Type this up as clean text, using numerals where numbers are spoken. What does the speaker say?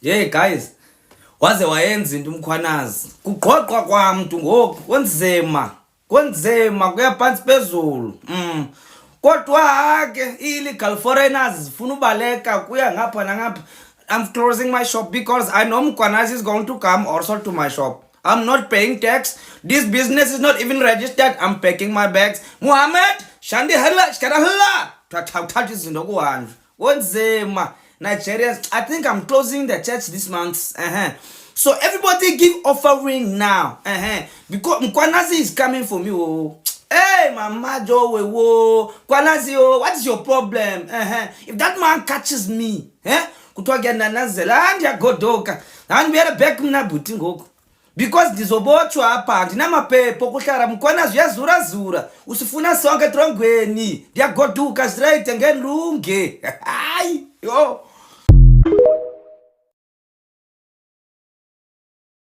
Hey guys, waze wayenza into umkhwanazi. Kuqoqwa kwamntu ngoku konzema kuya phansi phezulu. Kodwa ke illegal foreigners zifuna ubaleka kuya ngapha nangapha. I'm closing my shop because I know Mkhwanazi is going to come also to my shop. I'm not paying tax. This business is not even registered. I'm packing my bags. Muhammad, Shandi Hella, Shkara Hella. Touch is in the one. Konzema. Nigerians, I think I'm closing the church this month. So everybody give offering now. Because Mkhwanazi is coming for me. Oh. Hey, Mama Joe, whoa, Mkhwanazi, oh, what is your problem? If that man catches me, kutwagenda na Zealandia godoka, and we are back na butingo. Because ndizobochwa hapa ndina mapepo kuhlala Mkhwanazi yazura usifuna sonke trongweni ndiyagoduka straight ngelunge. Hayi yo